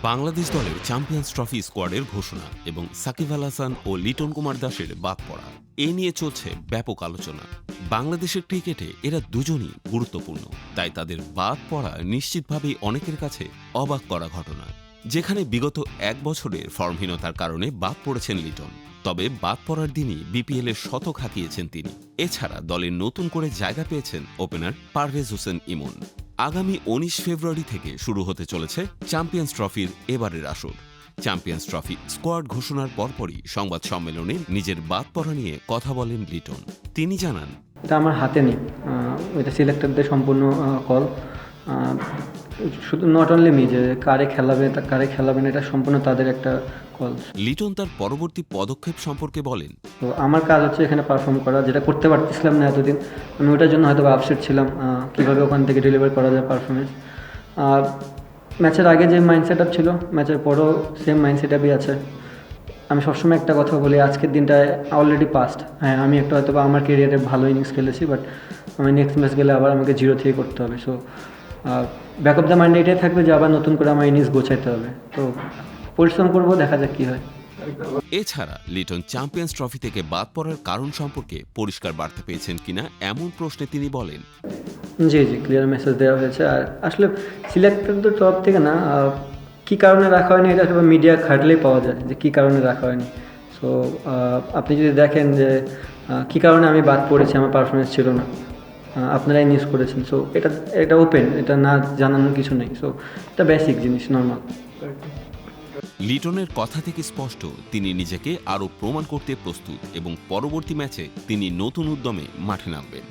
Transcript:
বাংলাদেশ দলের champions trophy স্কোয়াডের ঘোষণা এবং সাকিব আল হাসান ও লিটন কুমার দাসের বাদ পড়া এ নিয়ে চলছে ব্যাপক আলোচনা। বাংলাদেশের ক্রিকেটে এরা দুজনই গুরুত্বপূর্ণ, তাই তাদের বাদ পড়া নিশ্চিতভাবেই অনেকের কাছে অবাক করা ঘটনা। যেখানে বিগত এক বছরের ফর্মহীনতার কারণে বাদ পড়েছেন লিটন, তবে বাদ পড়ার দিনই বিপিএল এর শতক হাঁকিয়েছেন তিনি। এছাড়া দলে নতুন করে জায়গা পেয়েছেন ওপেনার পারভেজ হোসেন ইমন। আগামী ১৯ ফেব্রুয়ারি থেকে শুরু হতে চলেছে চ্যাম্পিয়ন্স ট্রফির এবারের আসর। চ্যাম্পিয়ন্স ট্রফি স্কোয়াড ঘোষণার পরপরই সংবাদ সম্মেলনে নিজের বাদ পড়া নিয়ে কথা বলেন লিটন। তিনি জানান, এটা আমার হাতে নেই, এটা সিলেক্টরদের সম্পূর্ণ কল। শুধু নট অনলি মি, যে কারে খেলাবে না, এটা সম্পূর্ণ তাদের একটা কল। লিটন তার পরবর্তী পদক্ষেপ সম্পর্কে বলেন, তো আমার কাজ হচ্ছে এখানে পারফর্ম করা, যেটা করতে পারতেছিলাম না এতদিন। আমি ওটার জন্য হয়তো আপসেট ছিলাম, কীভাবে ওখান থেকে ডেলিভার করা যায় পারফরমেন্স। ম্যাচের আগে যে মাইন্ড সেট আপ ছিল, ম্যাচের পরও সেম মাইন্ড সেট আপই আছে। আমি সবসময় একটা কথা বলি, আজকের দিনটায় অলরেডি পাস্ট। হ্যাঁ, আমি একটা হয়তো বা আমার কেরিয়ারে ভালো ইনিংস খেলেছি, বাট আমি নেক্সট ম্যাচ গেলে আবার আমাকে জিরো থেকে করতে হবে। So back of the mind এটাই থাকবে যে আবার নতুন করে আমার ইনিংস গোছাইতে হবে। তো পরিশ্রম করবো, দেখা যাক কী হয়। এছাড়া লিটন চ্যাম্পিয়ন্স ট্রফি থেকে বাদ পড়ার কারণ সম্পর্কে পরিষ্কার বার্তা পেয়েছেন কিনা এমন প্রশ্নে তিনি বলেন, জি, ক্লিয়ার মেসেজ দেওয়া হয়েছে। আর আসলে সিলেক্টরদের তরফ থেকে না, কী কারণে রাখা হয়নি এটা আসলে মিডিয়া খাটলেই পাওয়া যায় যে কী কারণে রাখা হয়নি। সো আপনি যদি দেখেন যে কী কারণে আমি বাদ পড়েছি, আমার পারফরমেন্স ছিল না, আপনারাই নিউজ করেছেন। সো এটা ওপেন, এটা না জানানোর কিছু নেই। সো এটা বেসিক জিনিস, নর্মাল। লিটনের কথা থেকে স্পষ্ট তিনি নিজেকে আরও প্রমাণ করতে প্রস্তুত এবং পরবর্তী ম্যাচে তিনি নতুন উদ্যমে মাঠে নামবেন।